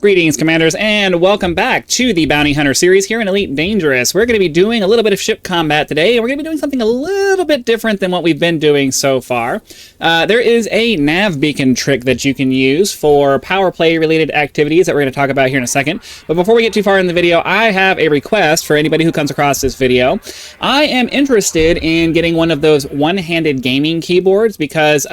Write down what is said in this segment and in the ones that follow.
Greetings, Commanders, and welcome back to the Bounty Hunter series here in Elite Dangerous. We're going to be doing a little bit of ship combat today, and we're going to be doing something a little bit different than what we've been doing so far. There is a nav beacon trick that you can use for power play-related activities that we're going to talk about here in a second. But before we get too far in the video, I have a request for anybody who comes across this video. I am interested in getting one of those one-handed gaming keyboards because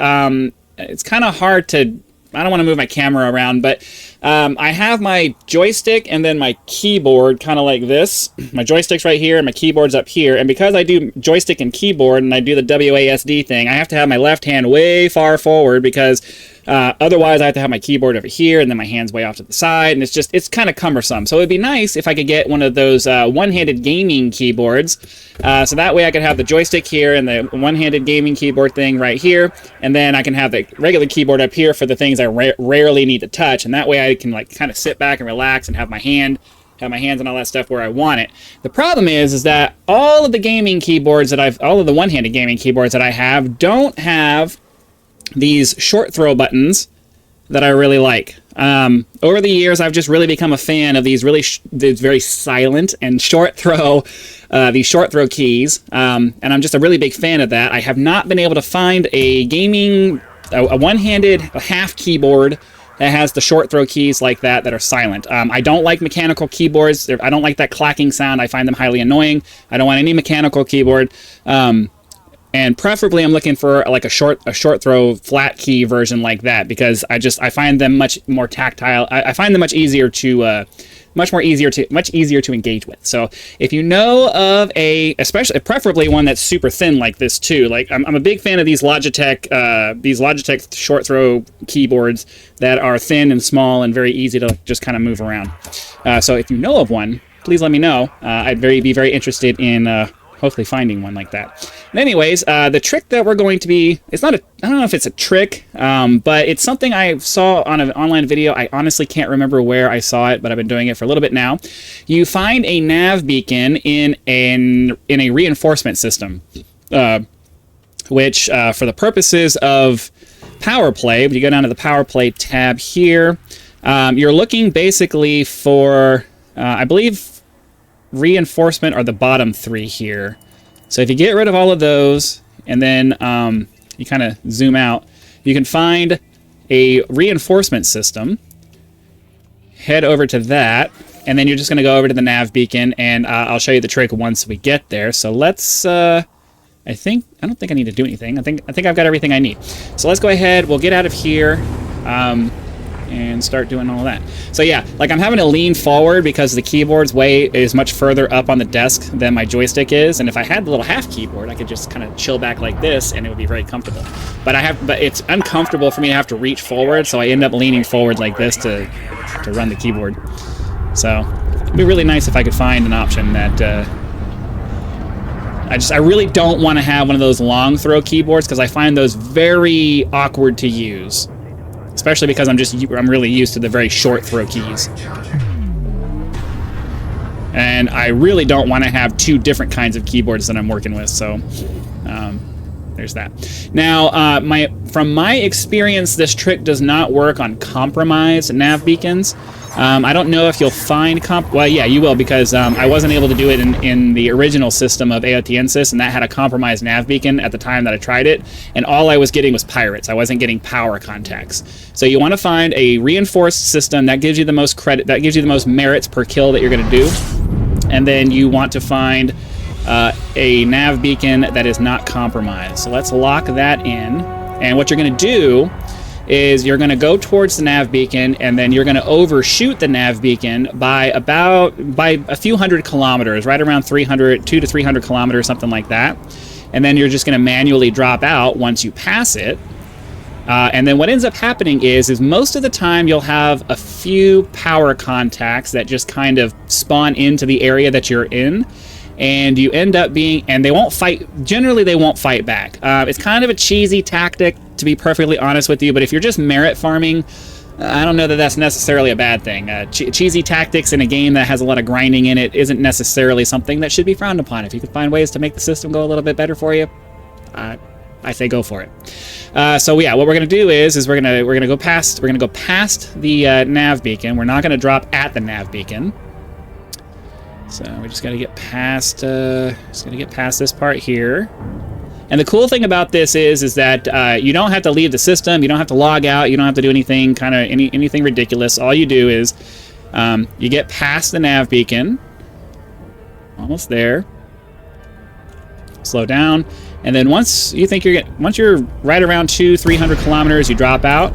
it's kind of hard to... I don't want to move my camera around, but I have my joystick and then my keyboard kind of like this. My joystick's right here and my keyboard's up here. And because I do joystick and keyboard and I do the WASD thing, I have to have my left hand way far forward because otherwise I have to have my keyboard over here and then my hand's way off to the side. And it's kind of cumbersome. So it'd be nice if I could get one of those one-handed gaming keyboards. So that way I could have the joystick here and the one-handed gaming keyboard thing right here. And then I can have the regular keyboard up here for the things I rarely need to touch. And that way I can like kind of sit back and relax and have my hands and all that stuff where I want it. The problem is that all of the gaming keyboards that all of the one-handed gaming keyboards that I have don't have these short throw buttons that I really like. Over the years, I've just really become a fan of these very silent and short throw, these short throw keys, and I'm just a really big fan of that. I have not been able to find a one-handed half keyboard that has the short throw keys like that are silent. I don't like mechanical keyboards. I don't like that clacking sound. I find them highly annoying. I don't want any mechanical keyboard. And preferably I'm looking for like a short throw flat key version like that because I find them much more tactile. I find them much easier to engage with. So if you know of preferably one that's super thin like this too. Like I'm a big fan of these Logitech short throw keyboards that are thin and small and very easy to just kind of move around. So if you know of one, please let me know. I'd be very interested in hopefully finding one like that. And anyways, the trick that we're going to be, I don't know if it's a trick, but it's something I saw on an online video. I honestly can't remember where I saw it, but I've been doing it for a little bit now. You find a nav beacon in a reinforcement system, which for the purposes of power play, when you go down to the power play tab here, you're looking basically for, I believe, reinforcement are the bottom three here. So if you get rid of all of those and then you kind of zoom out, you can find a reinforcement system, head over to that, and then you're just going to go over to the nav beacon, and I'll show you the trick once we get there. So let's I don't think I need to do anything. I think I've got everything I need. So let's go ahead, we'll get out of here and start doing all that. So yeah, like I'm having to lean forward because the keyboard's is much further up on the desk than my joystick is, and if I had the little half keyboard, I could just kind of chill back like this and it would be very comfortable. But it's uncomfortable for me to have to reach forward, so I end up leaning forward like this to run the keyboard. So it'd be really nice if I could find an option that I really don't want to have one of those long throw keyboards because I find those very awkward to use. Especially because I'm really used to the very short throw keys. And I really don't want to have two different kinds of keyboards that I'm working with, so there's that. Now, from my experience, this trick does not work on compromised nav beacons. I don't know if you'll find well, yeah, you will, because I wasn't able to do it in the original system of AOTNSys, and that had a compromised nav beacon at the time that I tried it, and all I was getting was pirates. I wasn't getting power contacts. So you want to find a reinforced system that gives you the most credit, that gives you the most merits per kill that you're going to do, and then you want to find a nav beacon that is not compromised. So let's lock that in, and what you're going to do is you're going to go towards the nav beacon, and then you're going to overshoot the nav beacon by a few hundred kilometers, right around 200 to 300 kilometers, something like that. And then you're just going to manually drop out once you pass it. And then what ends up happening is most of the time you'll have a few power contacts that just kind of spawn into the area that you're in. And you end up and they won't fight, generally they won't fight back. It's kind of a cheesy tactic, to be perfectly honest with you, but if you're just merit farming, I don't know that that's necessarily a bad thing. Cheesy tactics in a game that has a lot of grinding in it isn't necessarily something that should be frowned upon. If you can find ways to make the system go a little bit better for you, I say go for it. So yeah, what we're gonna do is we're gonna go past the nav beacon. We're not gonna drop at the nav beacon. So we just gotta get past this part here. And the cool thing about this is that you don't have to leave the system. You don't have to log out. You don't have to do anything anything ridiculous. All you do is you get past the nav beacon. Almost there. Slow down, and then once you're right around 200-300 kilometers, you drop out,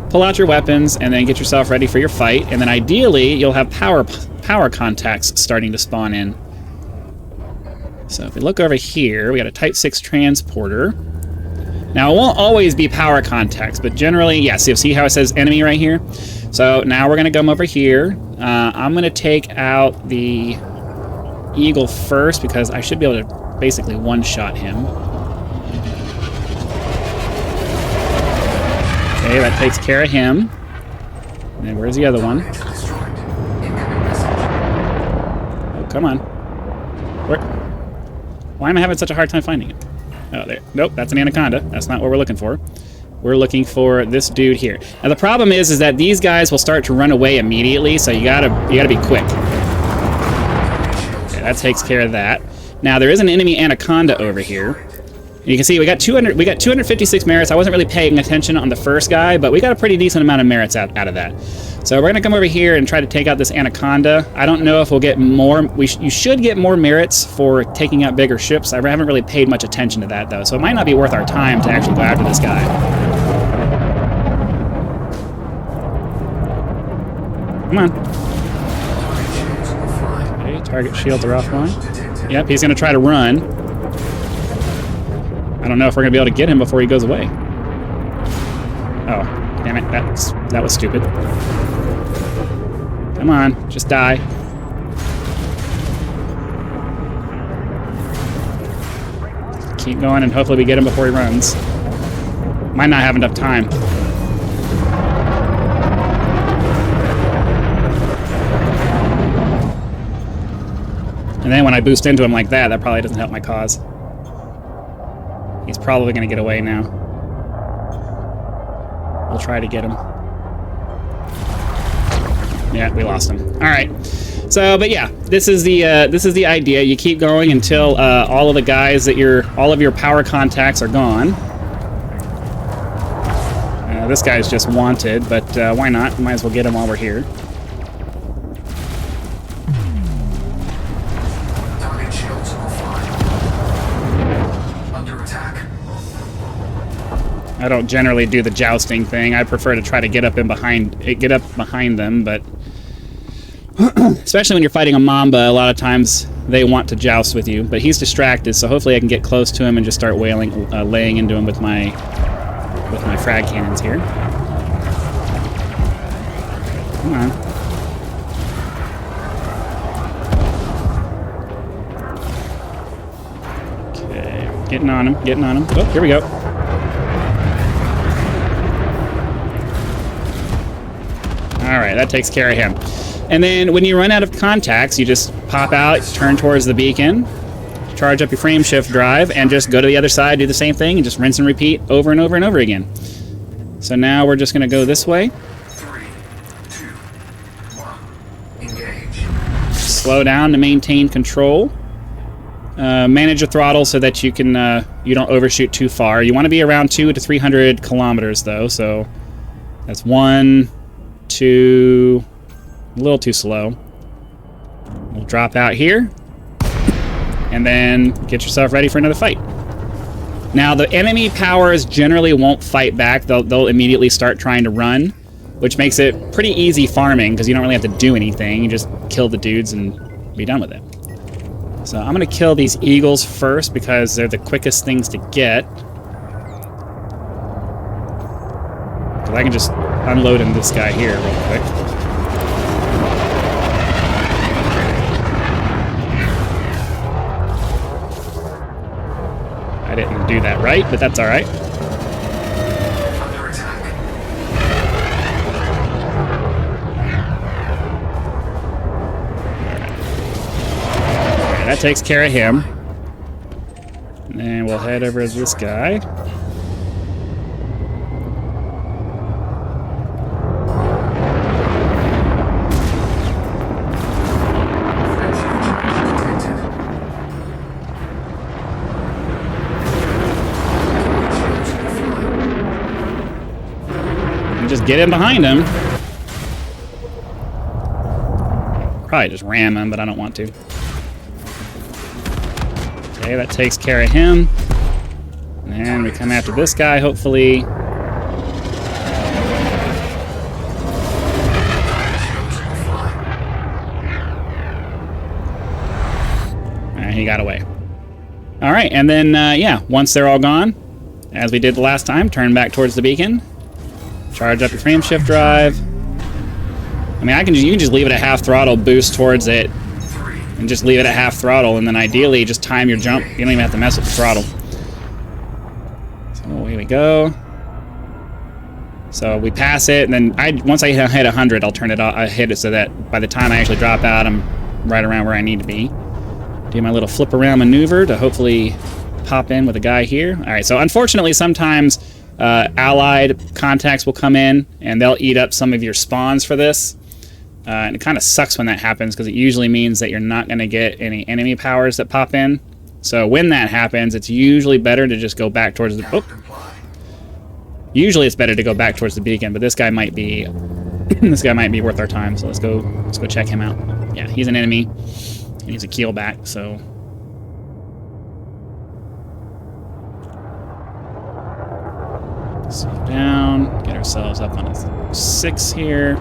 pull out your weapons, and then get yourself ready for your fight. And then ideally, you'll have power contacts starting to spawn in. So if we look over here, we got a Type 6 transporter. Now it won't always be power contacts, but generally, yes. You'll see how it says enemy right here. So now we're gonna come over here. I'm gonna take out the Eagle first because I should be able to basically one-shot him. Okay, that takes care of him. And then where's the other one? Oh, come on. Where? Why am I having such a hard time finding it? Oh, there. Nope, that's an anaconda. That's not what we're looking for. We're looking for this dude here. Now the problem is that these guys will start to run away immediately, so you gotta be quick. Okay, that takes care of that. Now there is an enemy anaconda over here. And you can see we got 256 merits. I wasn't really paying attention on the first guy, but we got a pretty decent amount of merits out of that. So we're gonna come over here and try to take out this anaconda. I don't know if we'll get more. You should get more merits for taking out bigger ships. I haven't really paid much attention to that though, so it might not be worth our time to actually go after this guy. Come on. Okay, target shields are offline. Yep, he's going to try to run. I don't know if we're going to be able to get him before he goes away. Oh, damn it. That was stupid. Come on, just die. Keep going and hopefully we get him before he runs. Might not have enough time. And then when I boost into him like that, that probably doesn't help my cause. He's probably going to get away now. We'll try to get him. Yeah, we lost him. All right. So, but yeah, this is the idea. You keep going until all of the guys all of your power contacts are gone. This guy's just wanted, but why not? Might as well get him while we're here. I don't generally do the jousting thing. I prefer to try to get up behind them, but especially when you're fighting a Mamba, a lot of times they want to joust with you. But he's distracted, so hopefully I can get close to him and just start laying into him with my frag cannons here. Come on. Okay, getting on him. Oh, here we go. Alright, that takes care of him. And then when you run out of contacts, you just pop out, turn towards the beacon, charge up your frame shift drive, and just go to the other side, do the same thing, and just rinse and repeat over and over and over again. So now we're just going to go this way. 3, 2, 1, engage. Slow down to maintain control. Manage your throttle so that you can you don't overshoot too far. You want to be around 200 to 300 kilometers though, so that's 1, 2, a little too slow. We'll drop out here, and then get yourself ready for another fight. Now, the enemy powers generally won't fight back. They'll immediately start trying to run, which makes it pretty easy farming, because you don't really have to do anything. You just kill the dudes and be done with it. So I'm going to kill these eagles first, because they're the quickest things to get. Because I can just unload in this guy here real quick. I didn't do that right, but that's all right. Under attack. Okay, that takes care of him. And then we'll head over to this guy. get in behind him. Probably just ram him, but I don't want to. Okay, that takes care of him. And we come after this guy, hopefully. He got away. All right, and then, yeah, once they're all gone, as we did the last time, turn back towards the beacon. Charge up your frame shift drive. I mean, you can just leave it at half throttle, boost towards it, and just leave it at half throttle, and then ideally just time your jump. You don't even have to mess with the throttle. So away we go. So we pass it, and then once I hit 100, I'll turn it off. I hit it so that by the time I actually drop out, I'm right around where I need to be. Do my little flip around maneuver to hopefully pop in with a guy here. All right, so unfortunately sometimes allied contacts will come in and they'll eat up some of your spawns for this. And it kind of sucks when that happens because it usually means that you're not going to get any enemy powers that pop in. So when that happens, it's usually better to just go back towards the... Oh. Usually it's better to go back towards the beacon, but this guy might be this guy might be worth our time. So let's go check him out. Yeah, he's an enemy. He needs a keel back, so... Save down, get ourselves up on a 6 here.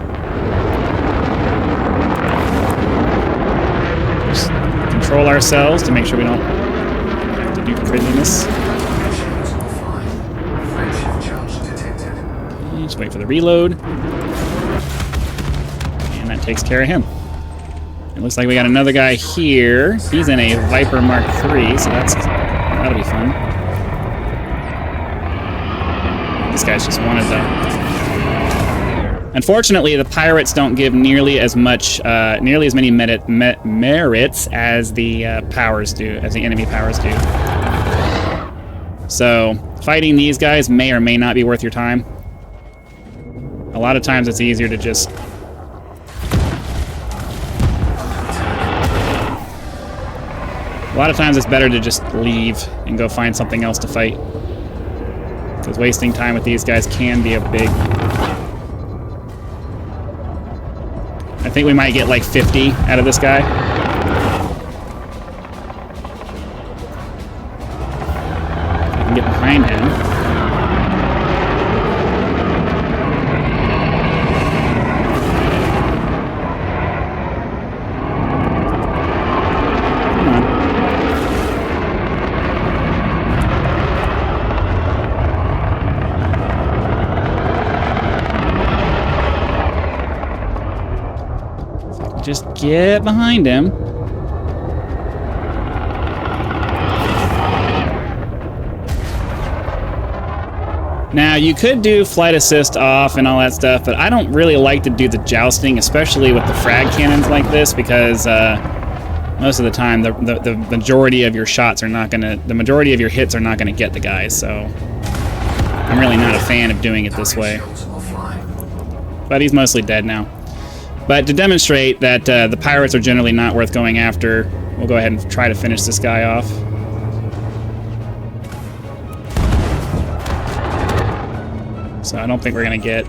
Just control ourselves to make sure we don't have to do craziness. Okay, just wait for the reload. And that takes care of him. It looks like we got another guy here. He's in a Viper Mark III, so that'll be fun. This guy's just wanted to... Unfortunately, the pirates don't give nearly as many merits as the powers do, as the enemy powers do. So, fighting these guys may or may not be worth your time. A lot of times it's easier to just... A lot of times it's better to just leave and go find something else to fight. Because wasting time with these guys can be a big... I think we might get like 50 out of this guy. I can get behind him. Just get behind him. Now, you could do flight assist off and all that stuff, but I don't really like to do the jousting, especially with the frag cannons like this, because most of the time the majority of your shots are not gonna, the majority of your hits are not gonna get the guys, so I'm really not a fan of doing it this way. But he's mostly dead now. But to demonstrate that the pirates are generally not worth going after, we'll go ahead and try to finish this guy off. So I don't think we're gonna get.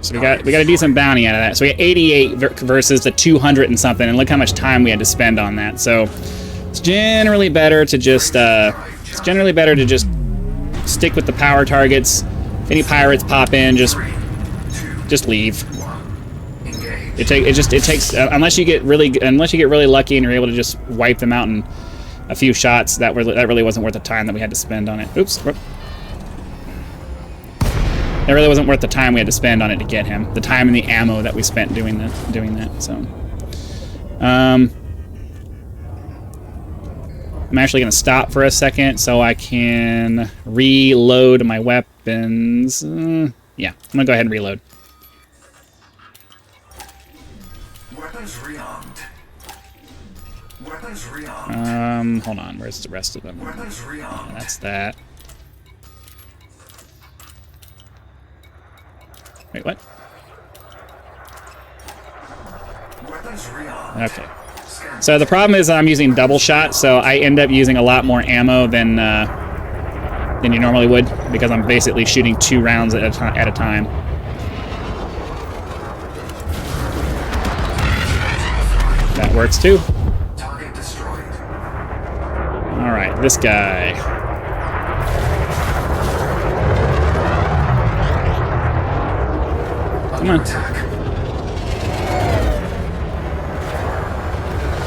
So we got a decent bounty out of that. So we got 88 versus the 200 and something, and look how much time we had to spend on that. So it's generally better to just stick with the power targets. If any pirates pop in, just leave. It takes unless you get really lucky and you're able to just wipe them out in a few shots. That really wasn't worth the time that we had to spend on it. Oops. That really wasn't worth the time we had to spend on it to get him. The time and the ammo that we spent doing that. So, I'm actually gonna stop for a second so I can reload my weapons. Yeah, I'm gonna go ahead and reload. Weapons rearmed. Weapons rearmed. Hold on. Where's the rest of them? Weapons rearmed. That's that. Wait, what? Weapons rearmed. Okay. So the problem is I'm using double shot, so I end up using a lot more ammo than you normally would, because I'm basically shooting 2 rounds at a time. That works too. Target destroyed. Alright, this guy. Come on. Attack.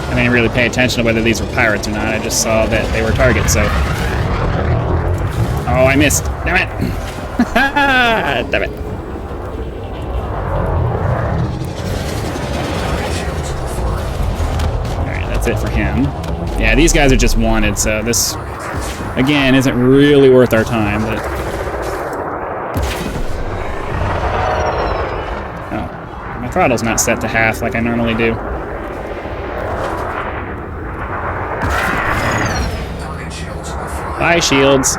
I didn't really pay attention to whether these were pirates or not. I just saw that they were targets, so... Oh, I missed. Damn it. Damn it. Alright, that's it for him. Yeah, these guys are just wanted, so this, again, isn't really worth our time, but... Oh. My throttle's not set to half like I normally do. Bye, shields.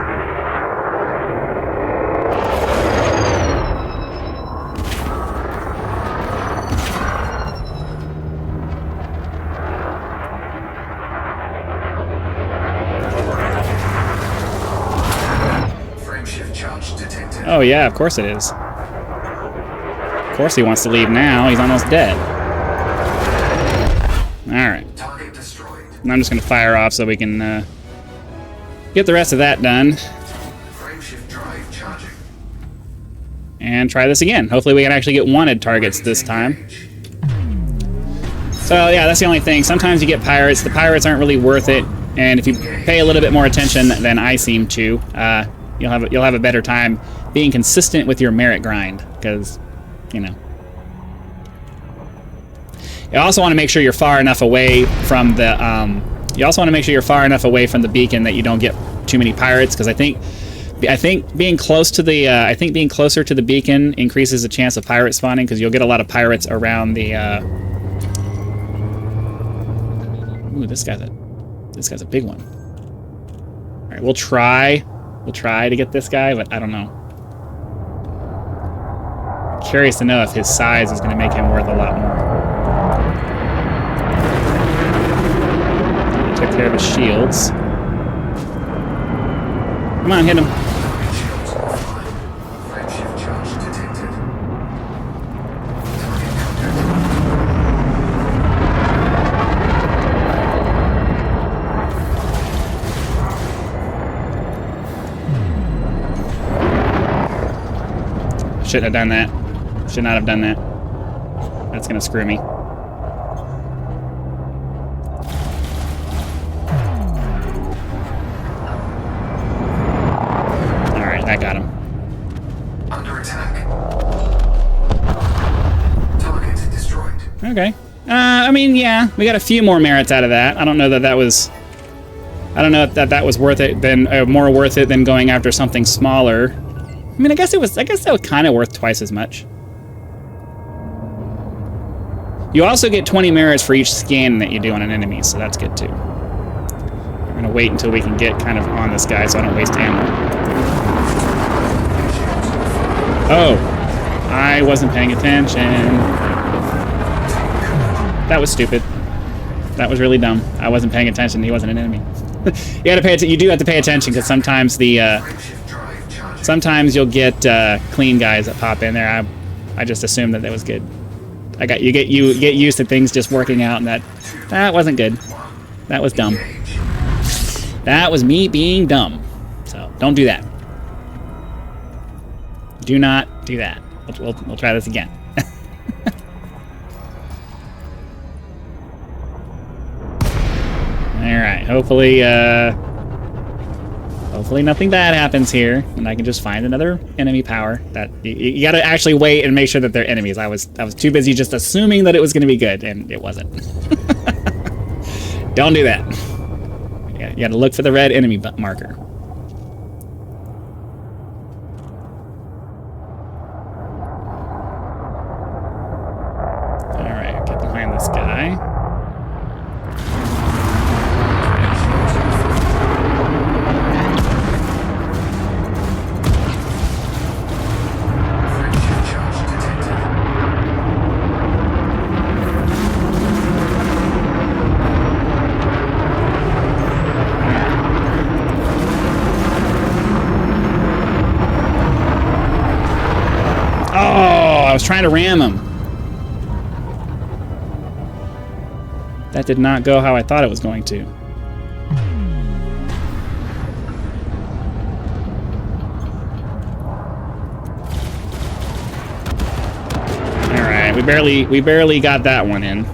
Frameshift charge detected. Oh yeah, of course it is. Of course he wants to leave now. He's almost dead. Alright. Target destroyed. I'm just going to fire off so we can get the rest of that done. Frameshift drive charging. And try this again. Hopefully we can actually get wanted targets this time. So yeah, that's the only thing. Sometimes you get pirates. The pirates aren't really worth it. And if you pay a little bit more attention than I seem to, you'll have a better time being consistent with your merit grind. Because, you know. You also want to make sure you're far enough away from the you also want to make sure you're far enough away from the beacon that you don't get too many pirates, because I think being close to the being closer to the beacon increases the chance of pirate spawning, because you'll get a lot of pirates around the Ooh, this guy's a big one. All right, we'll try to get this guy, but I don't know. Curious to know if his size is going to make him worth a lot more. Took care of his shields. Come on, hit him. Shields offline. Frameshift charge detected. Shouldn't have done that. Should not have done that. That's gonna screw me. Alright, I got him. Under attack. Target destroyed. Okay. I mean, yeah, we got a few more merits out of that. I don't know that that was... I don't know if that was worth it, more worth it than going after something smaller. I mean, I guess that was kind of worth twice as much. You also get 20 merits for each scan that you do on an enemy, so that's good too. I'm gonna wait until we can get kind of on this guy so I don't waste ammo. Oh, I wasn't paying attention. That was stupid. That was really dumb. I wasn't paying attention. He wasn't an enemy. You gotta pay attention. You do have to pay attention, because sometimes sometimes you'll get clean guys that pop in there. I just assumed that was good. You get used to things just working out, and that wasn't good. That was dumb. That was me being dumb. So don't do that. Do not do that. We'll try this again. All right. Hopefully nothing bad happens here, and I can just find another enemy power. That you got to actually wait and make sure that they're enemies. I was too busy just assuming that it was going to be good, and it wasn't. Don't do that. Yeah, you got to look for the red enemy marker. All right, get behind this guy. I was trying to ram him. That did not go how I thought it was going to. Alright, we barely got that one in.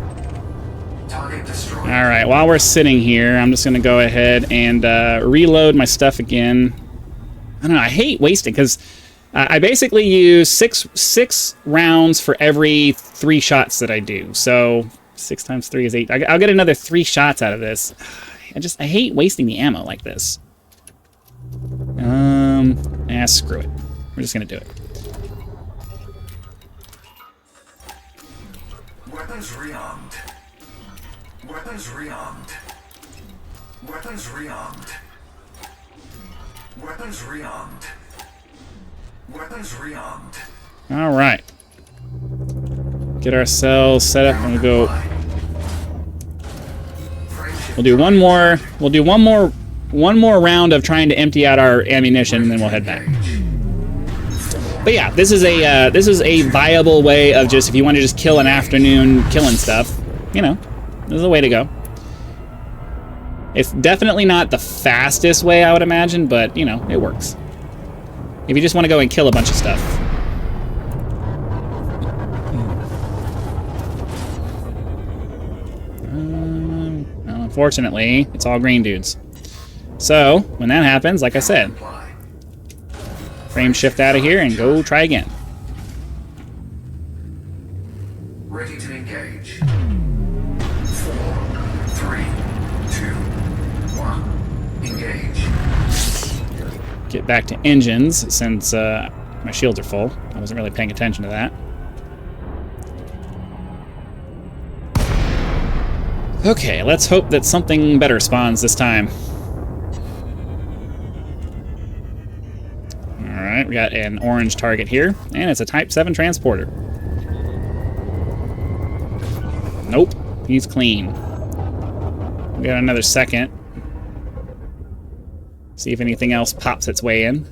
Target destroyed. Alright, while we're sitting here, I'm just gonna go ahead and reload my stuff again. I don't know, I hate wasting, because I basically use six rounds for every 3 shots that I do. So 6 times 3 is 8. I'll get another 3 shots out of this. I hate wasting the ammo like this. Screw it. We're just gonna do it. Weapons rearmed. Weapons rearmed. Weapons rearmed. Weapons rearmed. Weapons rearmed. All right. Get ourselves set up and we'll go. We'll do one more. We'll do one more round of trying to empty out our ammunition, and then we'll head back. But yeah, this is a viable way of just, if you want to just kill an afternoon killing stuff, you know, this is a way to go. It's definitely not the fastest way, I would imagine, but you know, it works. If you just want to go and kill a bunch of stuff. Well, unfortunately, it's all green dudes. So, when that happens, like I said, frame shift out of here and go try again. Ready to engage. 4, 3, 2, 1. Engage. Get back to engines since my shields are full. I wasn't really paying attention to that. Okay, let's hope that something better spawns this time. Alright, we got an orange target here, and it's a Type 7 transporter. Nope, he's clean. We got another second. See if anything else pops its way in.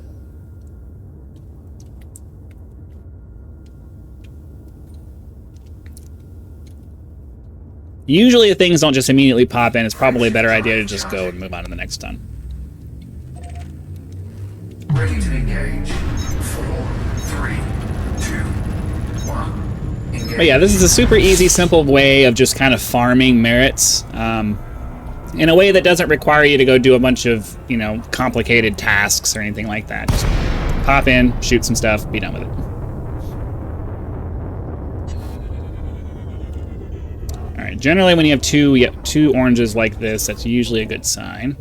Usually if things don't just immediately pop in, it's probably a better idea to just go and move on to the next one. Ready to engage. 4, 3, 2, 1. Engage. But yeah, this is a super easy, simple way of just kind of farming merits. In a way that doesn't require you to go do a bunch of, you know, complicated tasks or anything like that. Just pop in, shoot some stuff, be done with it. Alright, generally when you have two oranges like this, that's usually a good sign.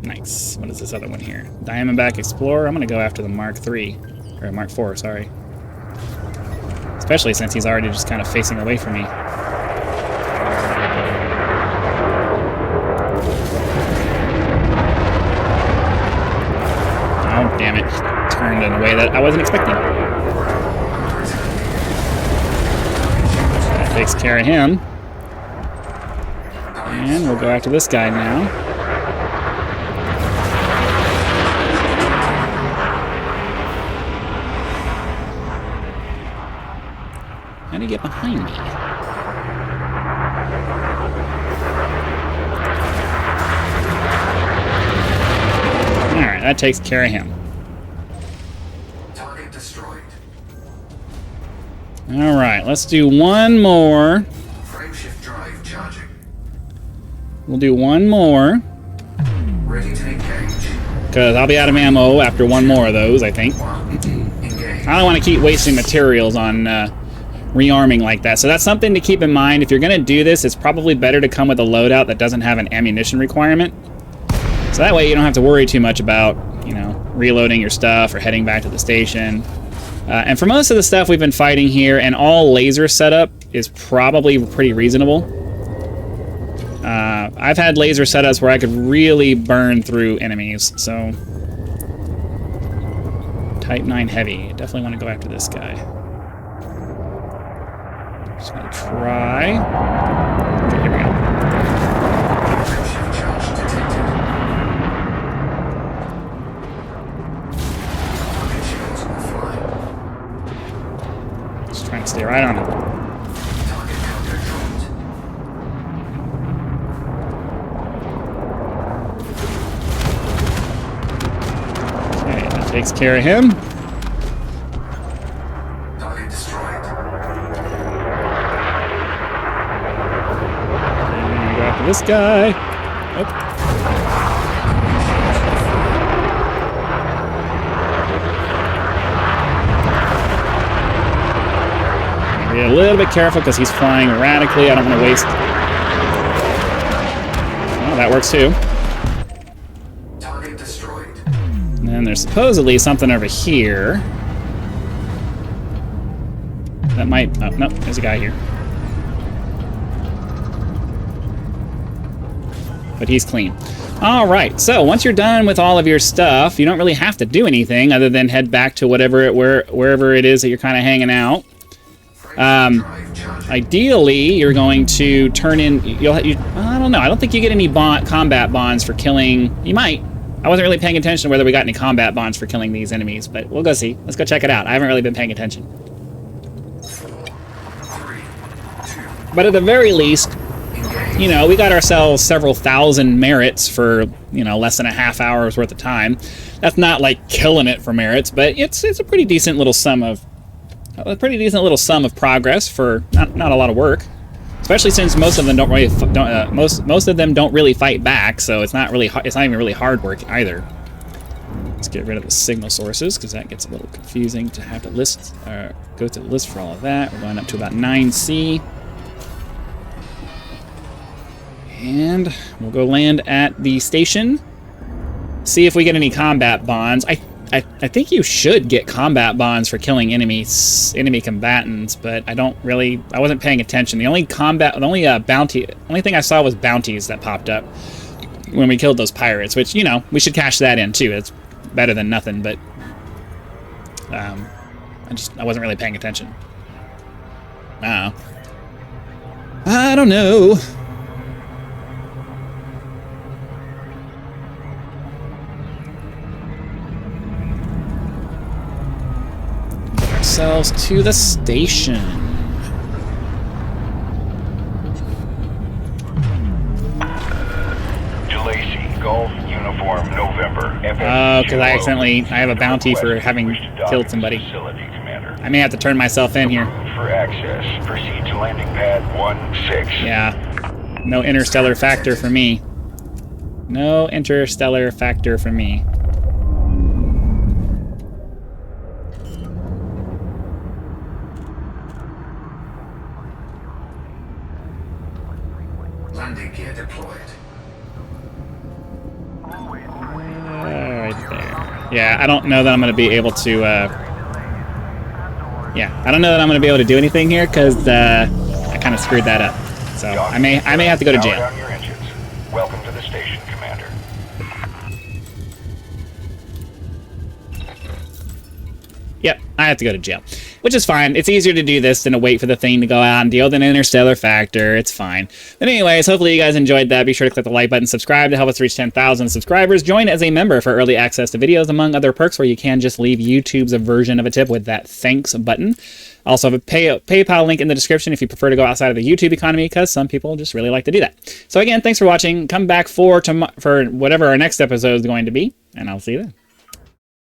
Nice. What is this other one here? Diamondback Explorer? I'm gonna go after the Mark III. Or Mark IV, sorry. Especially since he's already just kind of facing away from me. Oh, damn it. Turned in a way that I wasn't expecting. That takes care of him. And we'll go after this guy now. How do you get behind me? Alright, that takes care of him. Target destroyed. Alright, let's do one more. Frameshift drive charging. We'll do one more. Ready to engage. Because I'll be out of ammo after one more of those, I think. 1. Engage. I don't want to keep wasting materials on rearming like that. So that's something to keep in mind. If you're going to do this, it's probably better to come with a loadout that doesn't have an ammunition requirement. So that way you don't have to worry too much about, you know, reloading your stuff or heading back to the station. And for most of the stuff we've been fighting here, an all laser setup is probably pretty reasonable. I've had laser setups where I could really burn through enemies, so... Type 9 heavy. Definitely want to go after this guy. Just gonna try. Okay, here we go. Frameshift charge detected. Target shields offline. right, stay right on it. Target counter dropped. Okay, that takes care of him. Target destroyed. And go after this guy. Oh. Be a little bit careful because he's flying erratically. I don't want to waste. Oh, that works too. Target destroyed. And then there's supposedly something over here. That might... Oh, no, there's a guy here. But he's clean. All right, so once you're done with all of your stuff, you don't really have to do anything other than head back to wherever it is that you're kind of hanging out. Ideally, you're going to turn in... I don't know. I don't think you get any combat bonds for killing... You might. I wasn't really paying attention to whether we got any combat bonds for killing these enemies, but we'll go see. Let's go check it out. I haven't really been paying attention. 4, 3, 2. But at the very least, you know, we got ourselves several thousand merits for, you know, less than a half hour's worth of time. That's not like killing it for merits, but it's a pretty decent little sum of progress for not a lot of work, especially since most of them don't really most of them don't really fight back. So it's not even really hard work either. Let's get rid of the signal sources because that gets a little confusing to have to list go to the list for all of that. We're going up to about 9C. And we'll go land at the station. See if we get any combat bonds. I think you should get combat bonds for killing enemy combatants, but I wasn't paying attention. The only thing I saw was bounties that popped up when we killed those pirates, which, you know, we should cash that in too. It's better than nothing, but I wasn't really paying attention. I don't know. Ourselves to the station. DeLacy, Golf Uniform November. Oh, because I have a bounty for having killed somebody. I may have to turn myself in here. For access, proceed to landing pad 16. Yeah. No interstellar factor for me. No interstellar factor for me. Landing gear deployed. Right there. Yeah, I don't know that I'm going to be able to... I don't know that I'm going to be able to do anything here because I kind of screwed that up. So I may have to go to jail. Power down your engines. Welcome to the station, Commander. Yep, I have to go to jail, which is fine. It's easier to do this than to wait for the thing to go out and deal with an interstellar factor. It's fine. But anyways, hopefully you guys enjoyed that. Be sure to click the like button, subscribe to help us reach 10,000 subscribers. Join as a member for early access to videos, among other perks, where you can just leave YouTube's version of a tip with that thanks button. Also have a PayPal link in the description if you prefer to go outside of the YouTube economy, because some people just really like to do that. So again, thanks for watching. Come back for whatever our next episode is going to be, and I'll see you then.